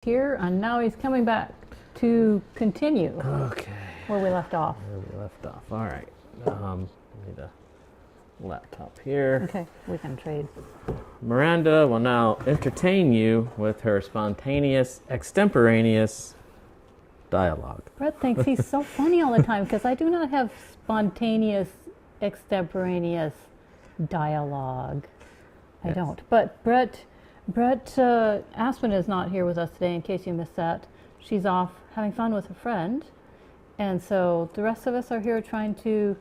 here, and now he's coming back to continue Okay. where we left off. All right. Need a laptop here. Okay, we can trade. Miranda will now entertain you with her spontaneous, extemporaneous dialogue. Brett thinks he's so funny all the time because I do not have spontaneous, extemporaneous dialogue. I don't. But Brett Aspen is not here with us today, in case you missed that. She's off having fun with a friend. And so the rest of us are here trying to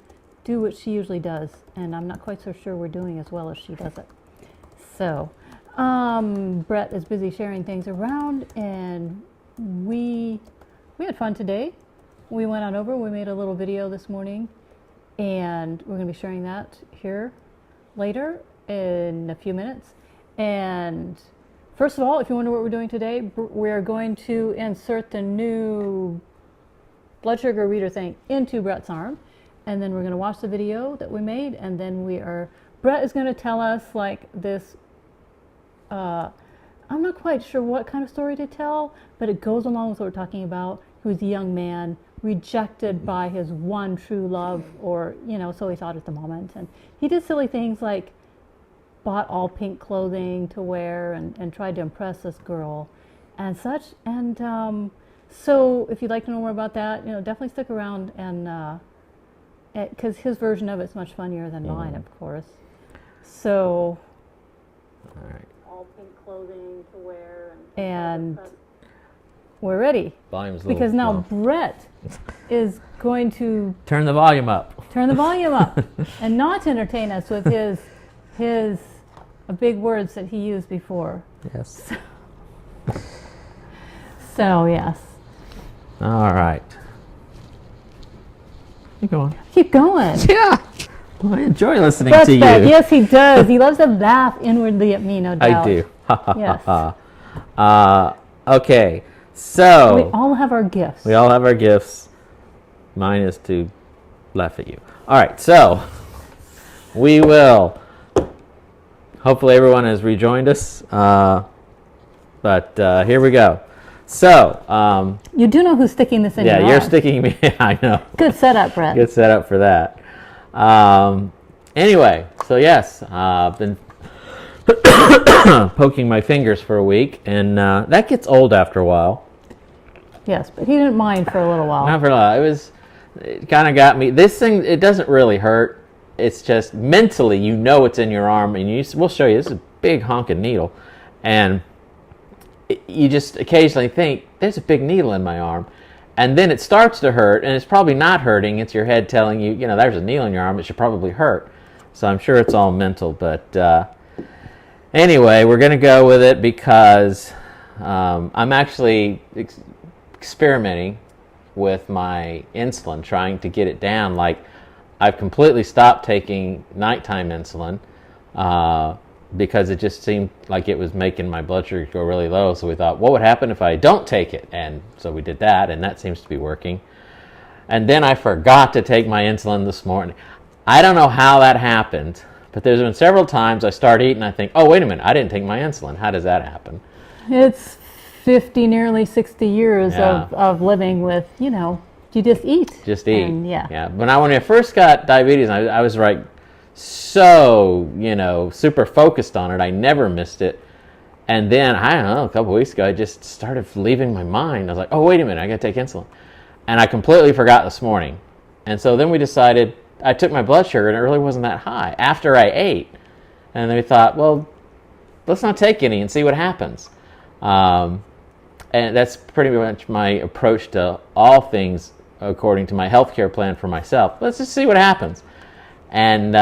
do what she usually does. And I'm not quite so sure we're doing as well as she does it. So Brett is busy sharing things around, and we had fun today. We went on over, we made a little video this morning, and we're going to be sharing that here later in a few minutes. And first of all, if you wonder what we're doing today, we're going to insert the new blood sugar reader thing into Brett's arm, and then we're going to watch the video that we made, and then Brett is going to tell us like this, I'm not quite sure what kind of story to tell, but it goes along with what we're talking about. He was a young man rejected by his one true love, or, so he thought at the moment. And he did silly things like bought all pink clothing to wear and tried to impress this girl and such. And so if you'd like to know more about that, definitely stick around, and because his version of it's much funnier than mine, of course. So All right. all pink clothing to wear, and we're ready. Volume's Because now low. Brett is going to Turn the volume up. and not entertain us with his big words that he used before. Yes. So yes. All right. Keep going. Keep going. Yeah. Well, I enjoy listening Brett's to you. back. Yes, he does. He loves to laugh inwardly at me, no doubt. I do. Yes. Okay. So We all have our gifts. we all have our gifts. Mine is to laugh at you. All right. So we will. Hopefully everyone has rejoined us. But here we go. So You do know who's sticking this in your yeah, you're arm. sticking me. I know. Good setup, Brett. Good setup for that. Anyway, so yes, I've been poking my fingers for a week, and that gets old after a while. Yes, but he didn't mind for a little while. Not for a while. It kind of got me. This thing, it doesn't really hurt. It's just mentally, it's in your arm, and we'll show you. This is a big honking needle, and you just occasionally think, there's a big needle in my arm. And then it starts to hurt, and it's probably not hurting. It's your head telling you, there's a needle in your arm. It should probably hurt. So I'm sure it's all mental. But anyway, we're going to go with it because I'm actually experimenting with my insulin, trying to get it down. Like, I've completely stopped taking nighttime insulin because it just seemed like it was making my blood sugar go really low. So we thought, what would happen if I don't take it? And so we did that, and that seems to be working. And then I forgot to take my insulin this morning. I don't know how that happened, but there's been several times I start eating and I think, oh, wait a minute, I didn't take my insulin. How does that happen? It's 50, nearly 60 years Yeah. of living with, you just eat. Just eat. And yeah. When I first got diabetes, I was like so, super focused on it. I never missed it. And then, I don't know, a couple weeks ago, I just started leaving my mind. I was like, oh, wait a minute, I got to take insulin. And I completely forgot this morning. And so then we decided, I took my blood sugar, and it really wasn't that high after I ate. And then we thought, well, let's not take any and see what happens. And that's pretty much my approach to all things according to my healthcare plan for myself. Let's just see what happens. And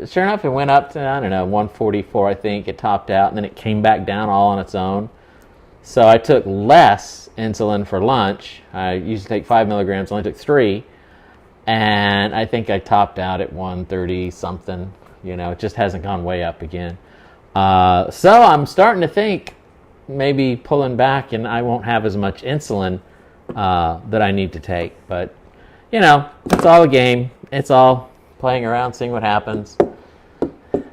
sure enough, it went up to, 144, I think. It topped out, and then it came back down all on its own. So I took less insulin for lunch. I usually take 5 milligrams, only took 3. And I think I topped out at 130-something. It just hasn't gone way up again. So I'm starting to think maybe pulling back, and I won't have as much insulin that I need to take. But, it's all a game. It's all playing around, seeing what happens.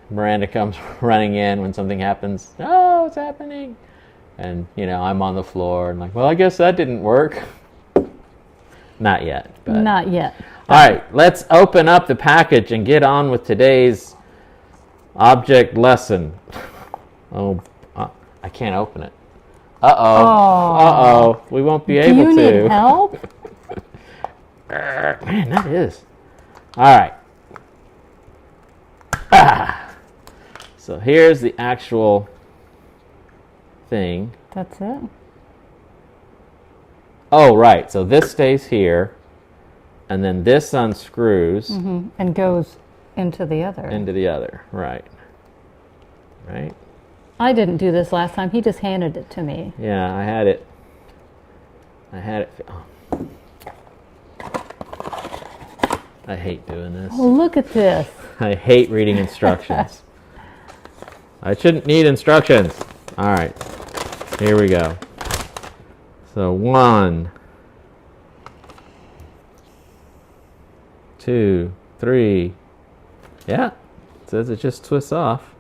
Miranda comes running in when something happens. Oh, it's happening. And, I'm on the floor and like, well, I guess that didn't work. Not yet. But. Not yet. All right, let's open up the package and get on with today's object lesson. Oh, I can't open it. Uh-oh. We won't be able to. Do you need help? Man, that is. All right. So here's the actual thing. That's it. Oh, right. So this stays here, and then this unscrews. Mm-hmm. And goes into the other. Into the other, right. Right? I didn't do this last time. He just handed it to me. Yeah, I had it. Oh. I hate doing this. Oh, look at this. I hate reading instructions. I shouldn't need instructions. All right. Here we go. So 1, 2, 3. Yeah. It says it just twists off.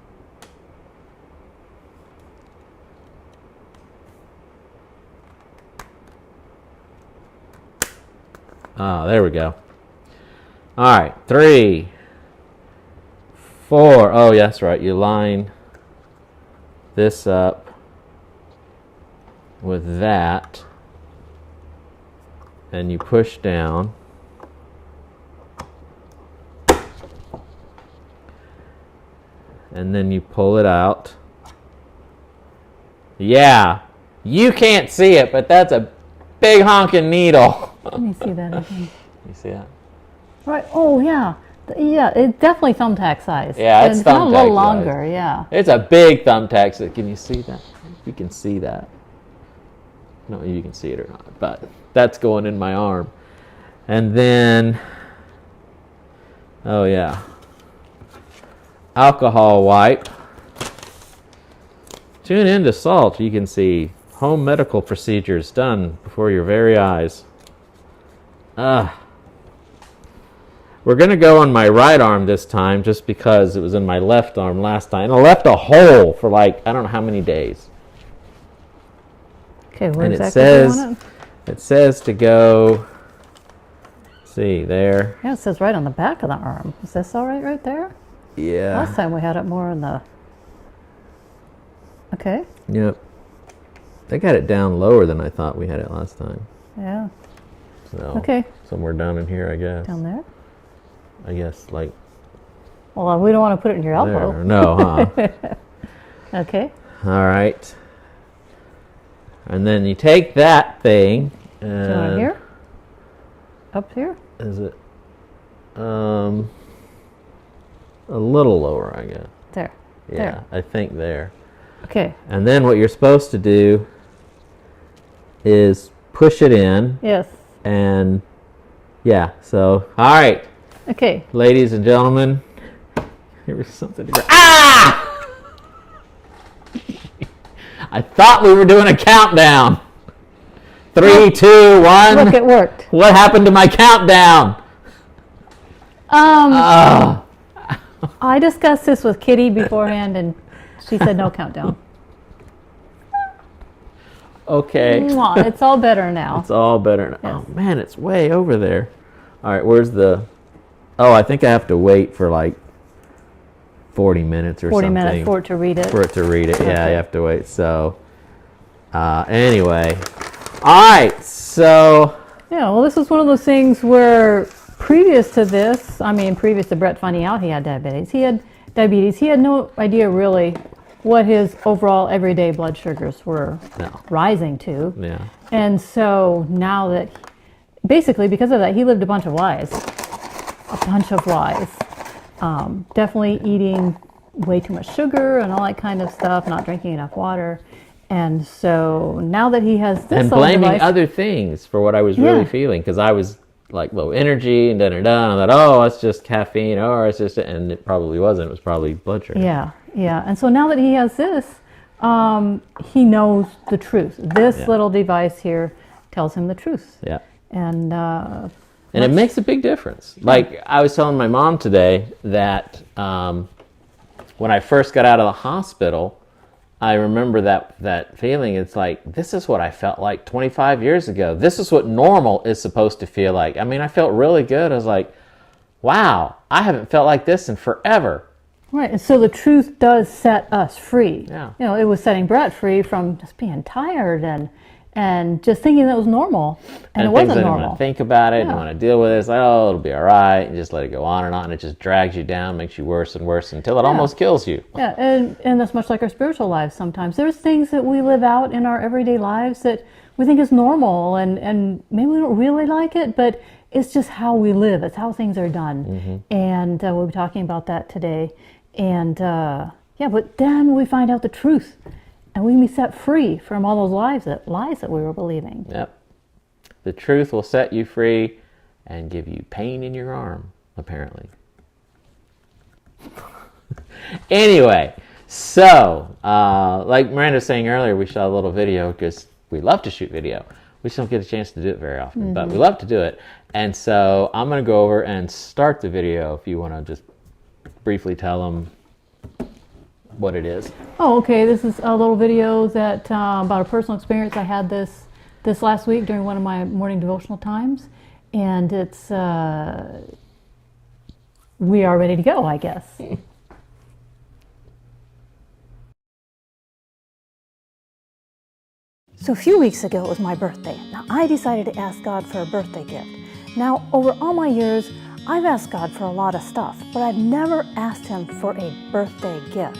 Ah, there we go. All right, 3, 4. Oh, yeah, that's right. You line this up with that, and you push down. And then you pull it out. Yeah, you can't see it, but that's a big honking needle. Let me see that again. You see that? Right. Oh, yeah. Yeah, it's definitely thumbtack size. Yeah, it's not a thumbtack little size. longer, yeah. It's a big thumbtack. So can you see that? You can see that. I don't know if you can see it or not, but that's going in my arm. And then, oh yeah, alcohol wipe. Tune in to S.A.L.T. You can see home medical procedures done before your very eyes. We're going to go on my right arm this time just because it was in my left arm last time. And I left a hole for like, I don't know how many days. Okay, where And exactly do you want it? it says to go, see, there. Yeah, it says right on the back of the arm. Is this all right there? Yeah. Last time we had it more in the... Okay. Yep. They got it down lower than I thought we had it last time. Yeah. So Okay. somewhere down in here, I guess. Down there? I guess like Well, we don't want to put it in your elbow. there. No, huh? Okay. All right. And then you take that thing. Do you want it here? Up here? Is it a little lower, I guess. There. Yeah, There. I think there. Okay. And then what you're supposed to do is push it in. Yes. And yeah, so all right, Okay. ladies and gentlemen, here was something. Ah! I thought we were doing a countdown. 3, 2, 1. Look, it worked. What happened to my countdown? I discussed this with Kitty beforehand, and she said no countdown. Okay. Mwah, it's all better now. It's all better now. Yes. Oh man, it's way over there. All right, where's the? Oh, I think I have to wait for like 40 minutes or 40 something. minutes for it to read it. For it to read it. Yeah, Okay. you have to wait. So, anyway. All right, so. Yeah, well, this was one of those things where previous to this, previous to Brett finding out he had diabetes, he had no idea really what his overall everyday blood sugars were No. rising to. Yeah. And so now that, basically because of that, he lived a bunch of lies. Definitely eating way too much sugar and all that kind of stuff, not drinking enough water. And so now that he has this And little blaming device, other things for what I was really Yeah. feeling, because I was like low energy and da-da-da. And I thought, oh, it's just caffeine, or it's just, and it probably wasn't. It was probably blood sugar. Yeah. And so now that he has this, he knows the truth. This Yeah. little device here tells him the truth. Yeah. And And it makes a big difference. Like I was telling my mom today that when I first got out of the hospital, I remember that feeling. It's like, this is what I felt like 25 years ago. This is what normal is supposed to feel like. I mean, I felt really good. I was like, wow, I haven't felt like this in forever. Right, and so the truth does set us free. Yeah. You know, it was setting Brett free from just being tired and just thinking that was normal, and it wasn't I didn't normal. want to think about it, Yeah. didn't want to deal with it. It's like, oh, it'll be all right, and just let it go on, and it just drags you down, makes you worse and worse until it almost kills you. Yeah, and that's much like our spiritual lives sometimes. There's things that we live out in our everyday lives that we think is normal, and maybe we don't really like it, but it's just how we live. It's how things are done. Mm-hmm. And we'll be talking about that today. And but then we find out the truth, and we can be set free from all those lies that we were believing. Yep. The truth will set you free and give you pain in your arm, apparently. Anyway, so, like Miranda was saying earlier, we shot a little video because we love to shoot video. We just don't get a chance to do it very often, but we love to do it. And so I'm going to go over and start the video if you want to just briefly tell them what it is. Oh, okay. This is a little video that about a personal experience I had this last week during one of my morning devotional times, and it's we are ready to go, I guess. So a few weeks ago, it was my birthday. Now, I decided to ask God for a birthday gift. Now, over all my years, I've asked God for a lot of stuff, but I've never asked Him for a birthday gift.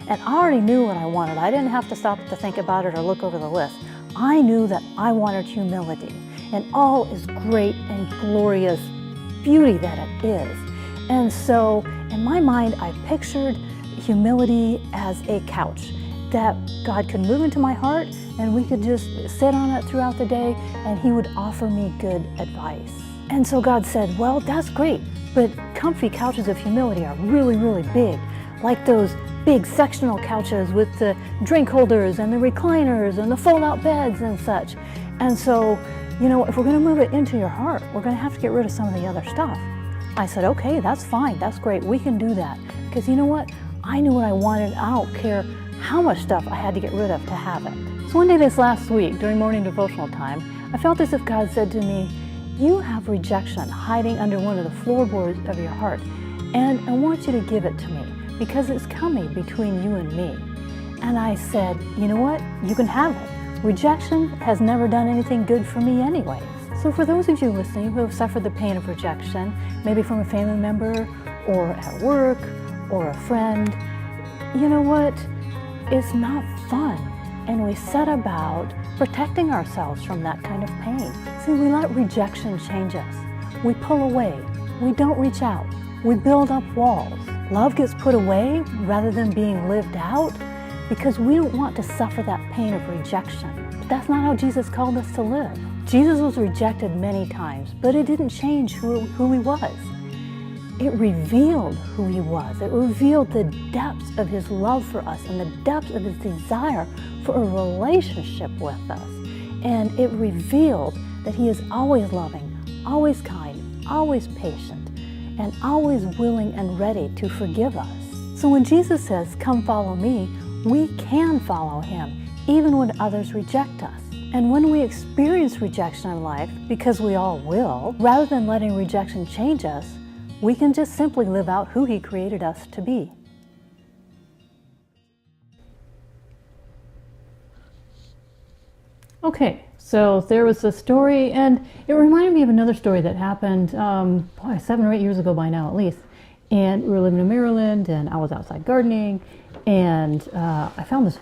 And I already knew what I wanted. I didn't have to stop to think about it or look over the list. I knew that I wanted humility and all is great and glorious beauty that it is. And so, in my mind, I pictured humility as a couch that God could move into my heart, and we could just sit on it throughout the day, and He would offer me good advice. And so God said, well, that's great, but comfy couches of humility are really, really big, like those big sectional couches with the drink holders and the recliners and the fold-out beds and such. And so, you know, if we're going to move it into your heart, we're going to have to get rid of some of the other stuff. I said, okay, that's fine, that's great, we can do that. Because you know what? I knew what I wanted. I don't care how much stuff I had to get rid of to have it. So one day this last week, during morning devotional time, I felt as if God said to me, you have rejection hiding under one of the floorboards of your heart, and I want you to give it to me because it's coming between you and me. And I said, you know what? You can have it. Rejection has never done anything good for me anyways. So for those of you listening who have suffered the pain of rejection, maybe from a family member or at work or a friend, you know what? It's not fun. And we set about protecting ourselves from that kind of pain. See, we let rejection change us. We pull away. We don't reach out. We build up walls. Love gets put away rather than being lived out because we don't want to suffer that pain of rejection. But that's not how Jesus called us to live. Jesus was rejected many times, but it didn't change who He was. It revealed who He was. It revealed the depths of His love for us and the depths of His desire for a relationship with us. And it revealed that He is always loving, always kind, always patient, and always willing and ready to forgive us. So when Jesus says, come follow me, we can follow Him, even when others reject us. And when we experience rejection in life, because we all will, rather than letting rejection change us, we can just simply live out who He created us to be. Okay, so there was a story, and it reminded me of another story that happened, 7 or 8 years ago by now at least. And we were living in Maryland, and I was outside gardening, and I found this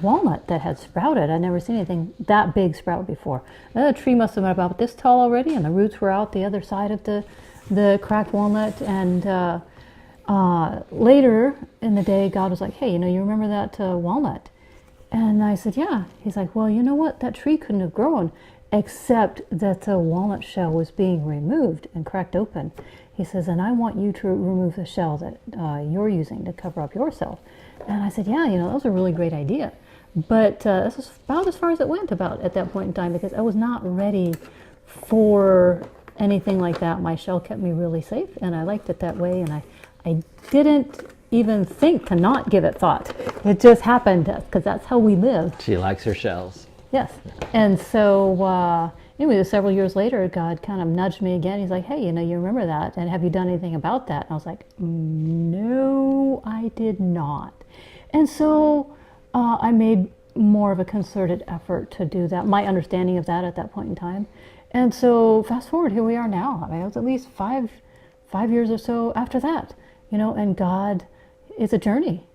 walnut that had sprouted. I'd never seen anything that big sprout before. The tree must have been about this tall already, and the roots were out the other side of the cracked walnut. And later in the day, God was like, hey, you remember that walnut? And I said, yeah. He's like, well, you know what? That tree couldn't have grown except that the walnut shell was being removed and cracked open. He says, and I want you to remove the shell that you're using to cover up yourself. And I said, yeah, that was a really great idea. But this was about as far as it went about at that point in time because I was not ready for anything like that. My shell kept me really safe, and I liked it that way. And I didn't even think to not give it thought. It just happened because that's how we live. She likes her shells. Yes. And so anyway, several years later, God kind of nudged me again. He's like, hey, you remember that? And have you done anything about that? And I was like, no, I did not. And so I made more of a concerted effort to do that, my understanding of that at that point in time. And so fast forward, here we are now. I mean, it was at least five years or so after that, and God is a journey.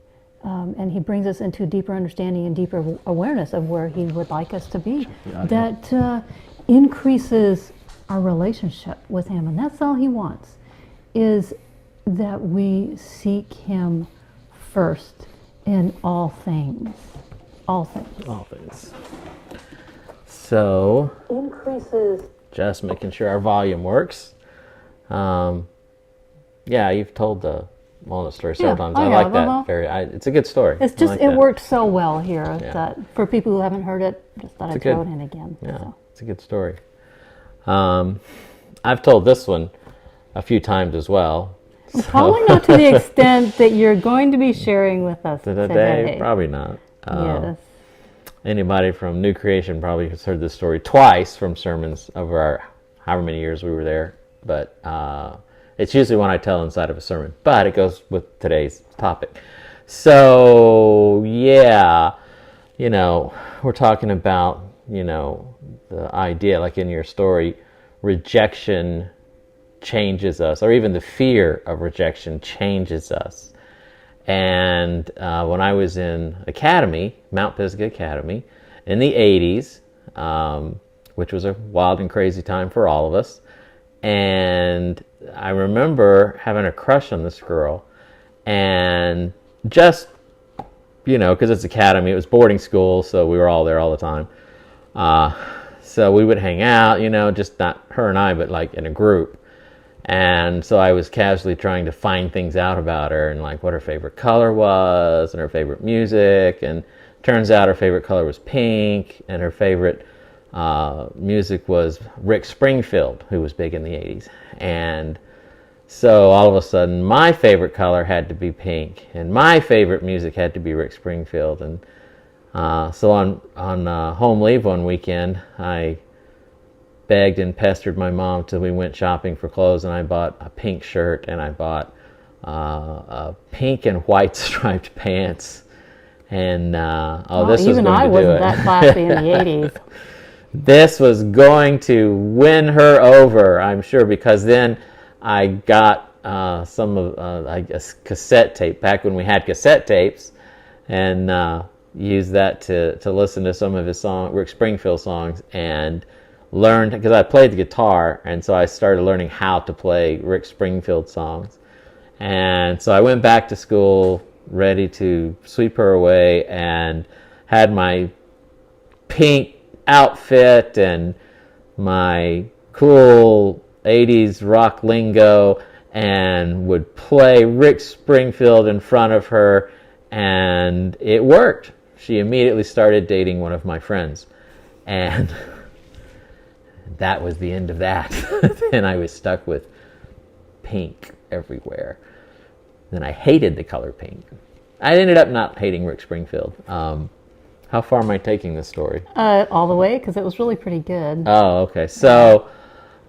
And he brings us into deeper understanding and deeper awareness of where he would like us to be. That increases our relationship with him. And that's all he wants, is that we seek him first in all things. All things. All things. So, Increases. just making sure our volume works. Yeah, you've told the walnut story several times. I like that. It's a good story. It's just, like it that. worked so well here that for people who haven't heard it, just thought I'd throw it in again. Yeah, so. It's a good story. I've told this one a few times as well. Probably not to the extent that you're going to be sharing with us today. Probably not. Yes. Anybody from New Creation probably has heard this story twice from sermons over our however many years we were there. But it's usually one I tell inside of a sermon. But it goes with today's topic. So, yeah, we're talking about, the idea, like in your story, rejection changes us, or even the fear of rejection changes us. And when I was in Academy, Mount Pisgah Academy, in the 80s, which was a wild and crazy time for all of us, and I remember having a crush on this girl, and just, because it's Academy, it was boarding school, so we were all there all the time. So we would hang out, just not her and I, but like in a group. And so I was casually trying to find things out about her, and like what her favorite color was and her favorite music. And turns out her favorite color was pink, and her favorite music was Rick Springfield, who was big in the 80s. And so all of a sudden my favorite color had to be pink, and my favorite music had to be Rick Springfield. And so on home leave one weekend, I begged and pestered my mom till we went shopping for clothes, and I bought a pink shirt, and I bought pink and white striped pants. And this was even going I to do wasn't it. that classy in the 80s. This was going to win her over, I'm sure, because then I got some of I guess cassette tape back when we had cassette tapes, and used that to listen to some of his Rick Springfield songs, and learned, because I played the guitar, and so I started learning how to play Rick Springfield songs. And so I went back to school ready to sweep her away, and had my pink outfit and my cool 80s rock lingo, and would play Rick Springfield in front of her, and it worked. She immediately started dating one of my friends, and that was the end of that. Then I was stuck with pink everywhere. Then I hated the color pink. I ended up not hating Rick Springfield. How far am I taking this story? All the way, because it was really pretty good. Oh, okay. So,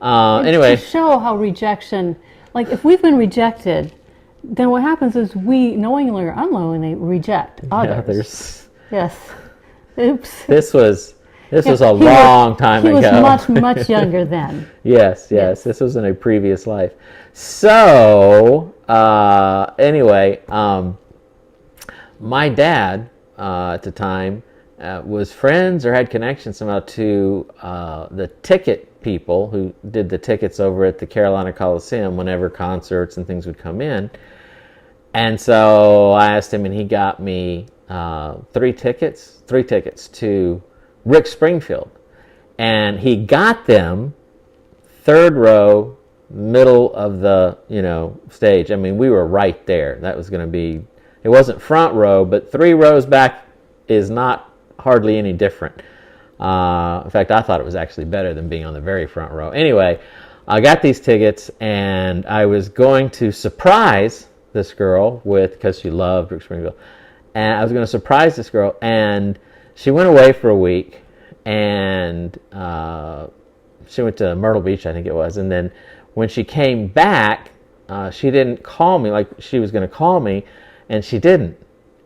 anyway. To show how rejection, like if we've been rejected, then what happens is we knowingly or unknowingly reject others. Yes. Oops. This was a long time ago. He was much younger then. Yes. This was in a previous life. So, anyway, my dad at the time was friends or had connections somehow to the ticket people who did the tickets over at the Carolina Coliseum whenever concerts and things would come in. And so I asked him, and he got me three tickets to Rick Springfield. And he got them third row, middle of the, stage. I mean, we were right there. That was going to be, it wasn't front row, but 3 rows back is not hardly any different. In fact, I thought it was actually better than being on the very front row. Anyway, I got these tickets, and I was going to surprise this girl because she loved Rick Springfield, and I was going to surprise this girl, and she went away for a week, and she went to Myrtle Beach, I think it was, and then when she came back, she didn't call me like she was going to call me, and she didn't.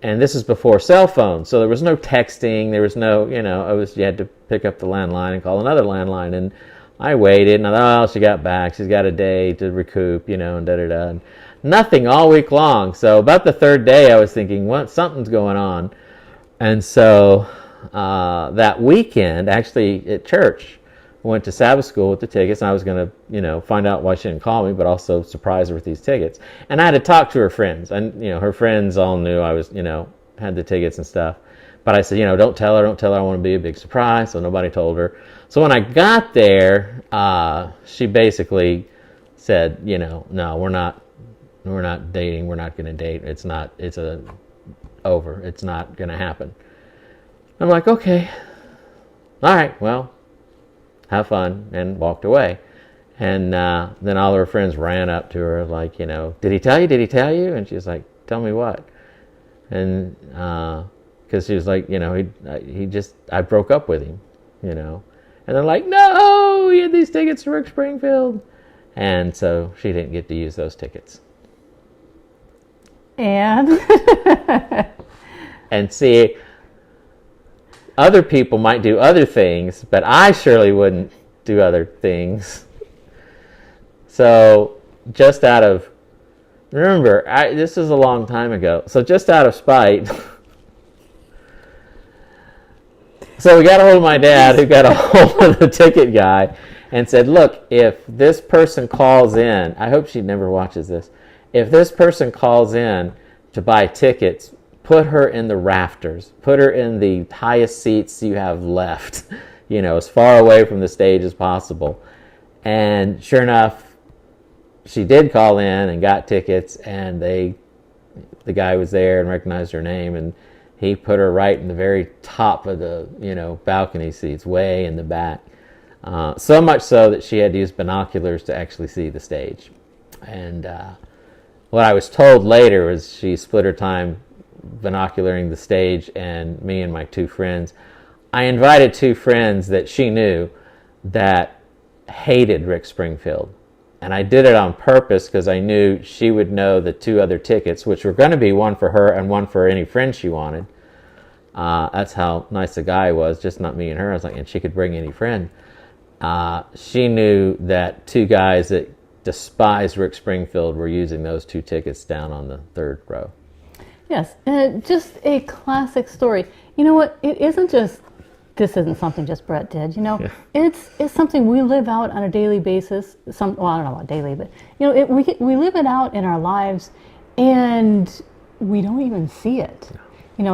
And this is before cell phones, so there was no texting, there was no, you had to pick up the landline and call another landline, and I waited, and I thought, oh, she got back, she's got a day to recoup, and da-da-da. And nothing all week long. So about the third day, I was thinking, what, something's going on. And so that weekend, actually at church, I went to Sabbath school with the tickets, and I was going to, find out why she didn't call me, but also surprise her with these tickets. And I had to talk to her friends, and, her friends all knew I was, had the tickets and stuff. But I said, don't tell her, I want to be a big surprise, so nobody told her. So when I got there, she basically said, no, we're not dating, we're not going to date, it's over, it's not going to happen. I'm like, okay, all right, well, have fun, and walked away. And then all her friends ran up to her like, did he tell you? And she's like, tell me what? And because she was like, I broke up with him, And they're like, no, he had these tickets to Rick Springfield. And so she didn't get to use those tickets. And? And see, other people might do other things, but I surely wouldn't do other things. So just out of, remember, this is a long time ago, so just out of spite, so we got a hold of my dad, who got a hold of the ticket guy, and said, look, if this person calls in, I hope she never watches this, if this person calls in to buy tickets, put her in the rafters, put her in the highest seats you have left, as far away from the stage as possible. And sure enough, she did call in and got tickets, and the guy was there and recognized her name, and he put her right in the very top of the, balcony seats, way in the back. So much so that she had to use binoculars to actually see the stage. And what I was told later was she split her time binocularing the stage, and me and my two friends. I invited two friends that she knew that hated Rick Springfield. And I did it on purpose because I knew she would know the two other tickets, which were going to be one for her and one for any friend she wanted. That's how nice the guy was, just not me and her. I was like, and she could bring any friend. She knew that two guys that despised Rick Springfield were using those two tickets down on the third row. Yes, just a classic story. You know what? This isn't something just Brett did. Yeah. It's something we live out on a daily basis. I don't know about daily, but we live it out in our lives, and we don't even see it.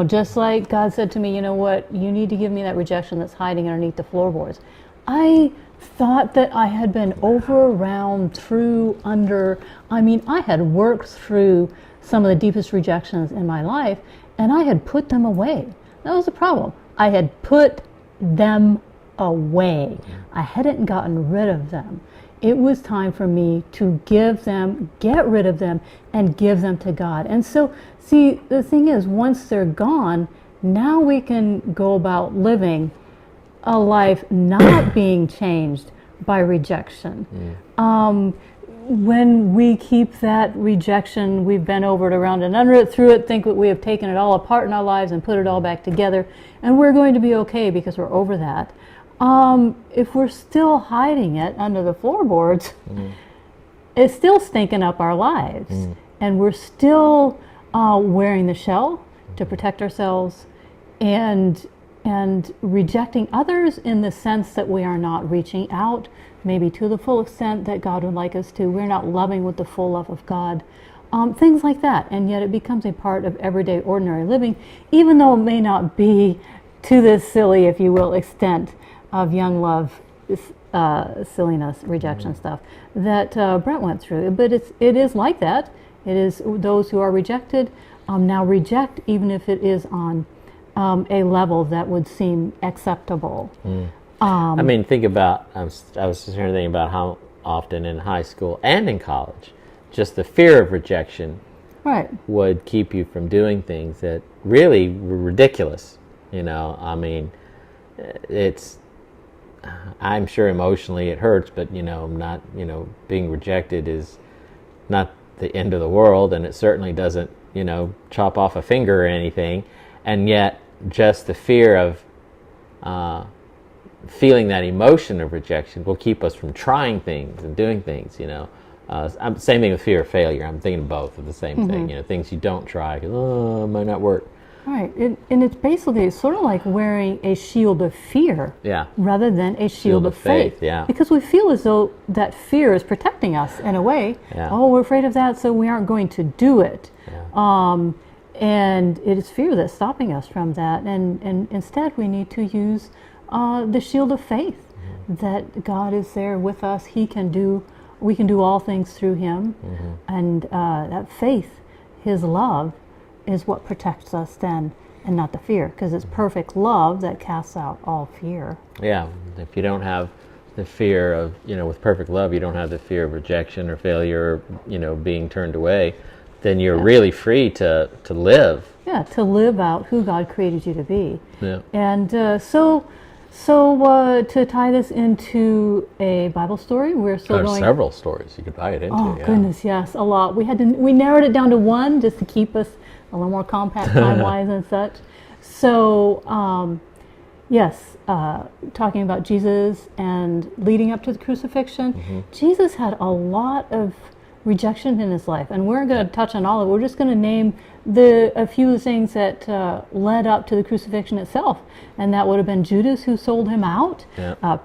Just like God said to me, you know what? You need to give me that rejection that's hiding underneath the floorboards. I thought that I had been over, around, through, under. I had worked through some of the deepest rejections in my life, and I had put them away. That was the problem. I had put them away. I hadn't gotten rid of them. It was time for me to get rid of them, and give them to God. And so, see, the thing is, once they're gone, now we can go about living a life not being changed by rejection. When we keep that rejection, we've been over it, around and under it, through it, think that we have taken it all apart in our lives and put it all back together, and we're going to be okay because we're over that. If we're still hiding it under the floorboards, it's still stinking up our lives, and we're still wearing the shell to protect ourselves, and rejecting others in the sense that we are not reaching out maybe to the full extent that God would like us to. We're not loving with the full love of God. Things like that. And yet it becomes a part of everyday, ordinary living, even though it may not be to this silly, if you will, extent of young love, silliness, rejection stuff that Brent went through. But it is like that. It is those who are rejected now reject, even if it is on a level that would seem acceptable. Think about, I was just thinking about how often in high school and in college, just the fear of rejection Right. would keep you from doing things that really were ridiculous. I mean, it's, I'm sure emotionally it hurts, but not, being rejected is not the end of the world, and it certainly doesn't, chop off a finger or anything. And yet, just the fear of feeling that emotion of rejection will keep us from trying things and doing things. Same thing with fear of failure. I'm thinking both of the same thing. Things you don't try because it might not work. Right, and it's basically sort of like wearing a shield of fear, rather than a shield of faith. Yeah, because we feel as though that fear is protecting us in a way. Yeah. Oh, we're afraid of that, so we aren't going to do it. Yeah. And it is fear that's stopping us from that. And instead, we need to use the shield of faith, that God is there with us. We can do all things through Him, and that faith, His love, is what protects us then, and not the fear, because it's perfect love that casts out all fear. Yeah, if you don't have the fear of, with perfect love, you don't have the fear of rejection or failure, or, being turned away, then you're really free to live. Yeah, to live out who God created you to be. Yeah. And so to tie this into a Bible story, we're still There are going. several stories you could tie it into. Oh goodness, yes, a lot. We narrowed it down to one just to keep us a little more compact time-wise and such. So, yes, talking about Jesus and leading up to the crucifixion, Jesus had a lot of rejection in his life, and we're going to touch on all of it. We're just going to name a few of the things that led up to the crucifixion itself, and that would have been Judas, who sold him out,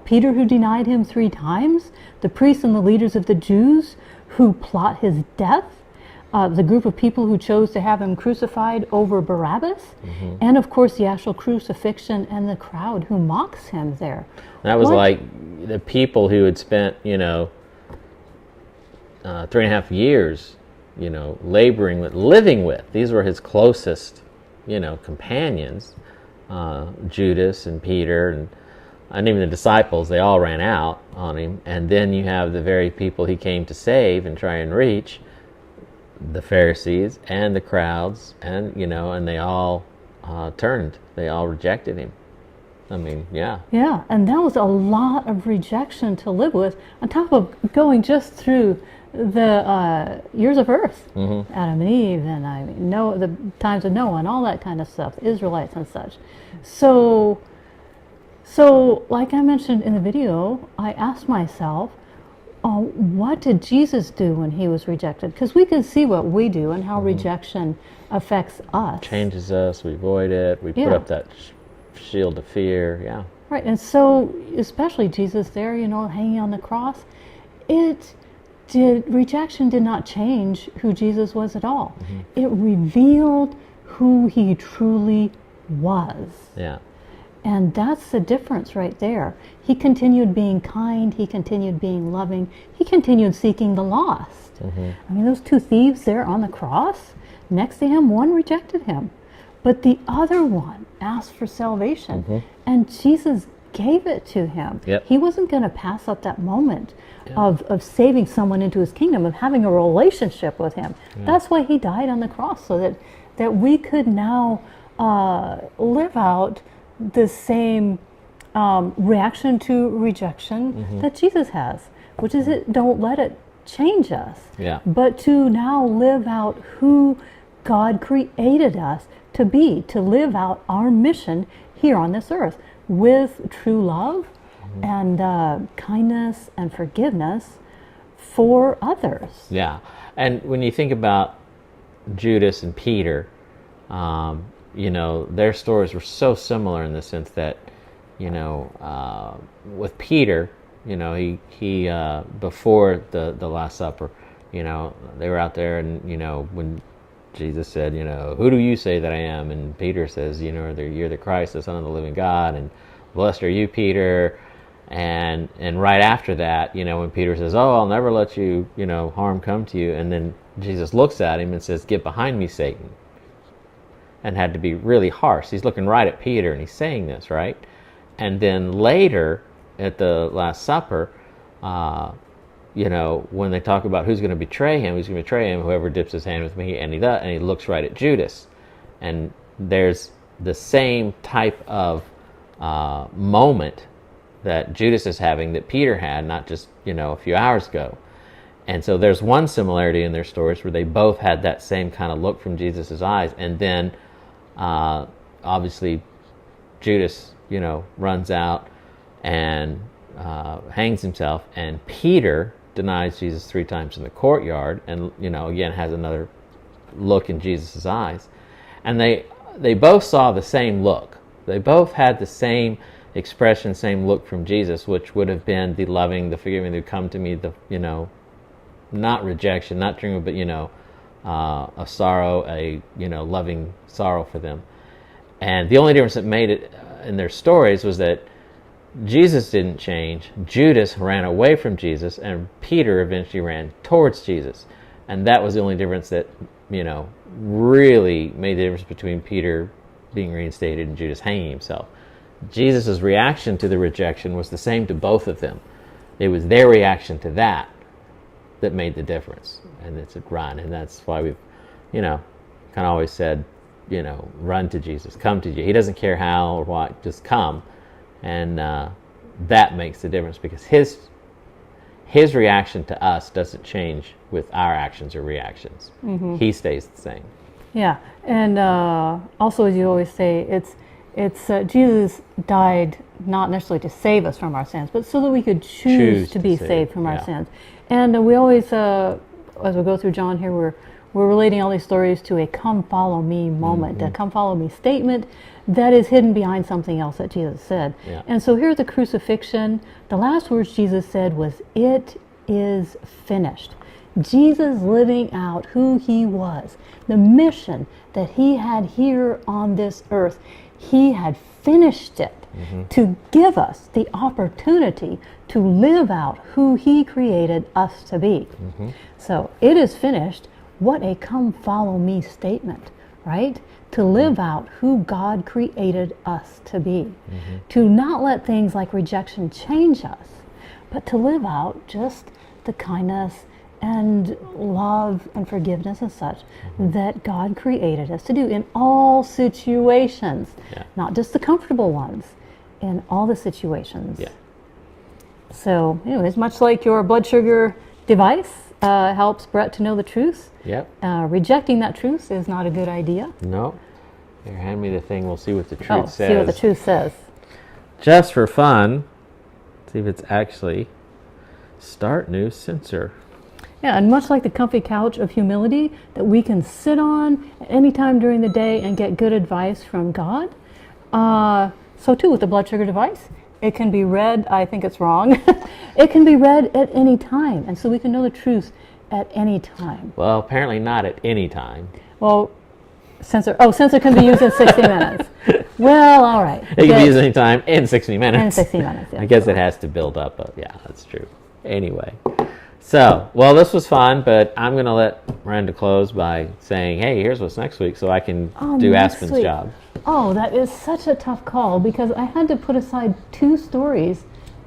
Peter, who denied him 3 times, the priests and the leaders of the Jews who plot his death, the group of people who chose to have him crucified over Barabbas, and of course the actual crucifixion, and the crowd who mocks him there. That was like the people who had spent, 3.5 years, living with. These were his closest, companions, Judas and Peter, and even the disciples. They all ran out on him. And then you have the very people he came to save and try and reach, the Pharisees and the crowds, and and they all turned. They all rejected him. I mean, yeah, and that was a lot of rejection to live with, on top of going just through the years of earth, Adam and Eve, and the times of Noah and all that kind of stuff, the Israelites and such. So like I mentioned in the video, I asked myself, what did Jesus do when he was rejected? Because we can see what we do and how rejection affects us. Changes us, we avoid it, we put up that shield of fear, Right, and so, especially Jesus there, hanging on the cross, rejection did not change who Jesus was at all. It revealed who he truly was. Yeah. And that's the difference right there. He continued being kind, he continued being loving, he continued seeking the lost. I mean, those 2 thieves there on the cross, next to him, one rejected him, but the other one asked for salvation, and Jesus gave it to him. He wasn't going to pass up that moment of saving someone into his kingdom, of having a relationship with him. That's why he died on the cross, so that we could now live out the same reaction to rejection that Jesus has, which is don't let it change us, but to now live out who God created us to be, to live out our mission here on this earth with true love and kindness and forgiveness for others. Yeah, and when you think about Judas and Peter, their stories were so similar in the sense that, with Peter, he before the Last Supper, they were out there, and when Jesus said, who do you say that I am? And Peter says, you're the Christ, the Son of the living God, and blessed are you, Peter. And right after that, when Peter says, oh, I'll never let you, harm come to you, and then Jesus looks at him and says, get behind me, Satan, and had to be really harsh. He's looking right at Peter, and he's saying this, right? And then later, at the Last Supper, when they talk about who's going to betray him, whoever dips his hand with me, and he looks right at Judas. And there's the same type of moment that Judas is having that Peter had, not just, a few hours ago. And so there's one similarity in their stories where they both had that same kind of look from Jesus' eyes. And then, obviously, Judas, runs out and hangs himself. And Peter denies Jesus 3 times in the courtyard and, again, has another look in Jesus' eyes. And they both saw the same look. They both had the same expression, same look from Jesus, which would have been the loving, the forgiving, the come to me, the, not rejection, not dreaming, but, a sorrow, a, loving sorrow for them. And the only difference that made it in their stories was that Jesus didn't change. Judas ran away from Jesus, and Peter eventually ran towards Jesus. And that was the only difference that, really made the difference between Peter being reinstated and Judas hanging himself. Jesus' reaction to the rejection was the same to both of them. It was their reaction to that made the difference. And it's a run. And that's why we've, kind of always said, run to Jesus, come to Jesus. He doesn't care how or what, just come. And that makes the difference, because his reaction to us doesn't change with our actions or reactions. Mm-hmm. He stays the same. Yeah, and also, as you always say, it's Jesus died not necessarily to save us from our sins, but so that we could choose to be saved from our sins. And we always, as we go through John here, we're relating all these stories to a come follow me moment, a come follow me statement that is hidden behind something else that Jesus said. Yeah. And so here at the crucifixion, the last words Jesus said was, "It is finished." Jesus living out who he was, the mission that he had here on this earth. He had finished it to give us the opportunity to live out who he created us to be. So it is finished. What a come follow me statement, right? To live out who God created us to be. To not let things like rejection change us, but to live out just the kindness and love and forgiveness and such that God created us to do in all situations, not just the comfortable ones, in all the situations. Yeah. So anyways, much like your blood sugar device helps Brett to know the truth, rejecting that truth is not a good idea. No. Here, hand me the thing, we'll see what the truth says. See what the truth says. Just for fun, see if it's actually start new sensor. Yeah, and much like the comfy couch of humility that we can sit on at any time during the day and get good advice from God, so too with the blood sugar device. It can be read, I think it's wrong, it can be read at any time, and so we can know the truth at any time. Well, apparently not at any time. Well, sensor can be used in 60 minutes. Well, all right. It can be used any time in 60 minutes. In 60 minutes, yeah. I guess it has to build up, but yeah, that's true. Anyway. So, well, this was fun, but I'm going to let Miranda close by saying, hey, here's what's next week, so I can do Aspen's job. Oh, that is such a tough call, because I had to put aside 2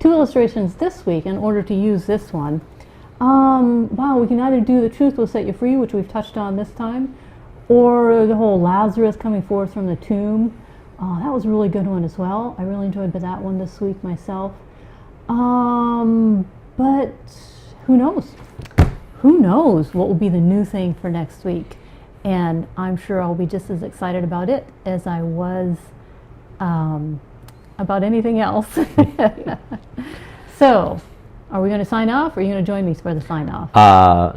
illustrations this week in order to use this one. Wow, we can either do The Truth Will Set You Free, which we've touched on this time, or the whole Lazarus coming forth from the tomb. That was a really good one as well. I really enjoyed that one this week myself. But who knows? Who knows what will be the new thing for next week? And I'm sure I'll be just as excited about it as I was about anything else. So, are we going to sign off, or are you going to join me for the sign off?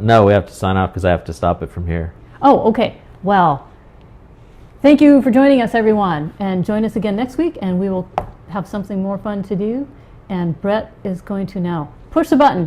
No, we have to sign off because I have to stop it from here. Oh, okay. Well, thank you for joining us, everyone. And join us again next week, and we will have something more fun to do. And Brett is going to now push the button.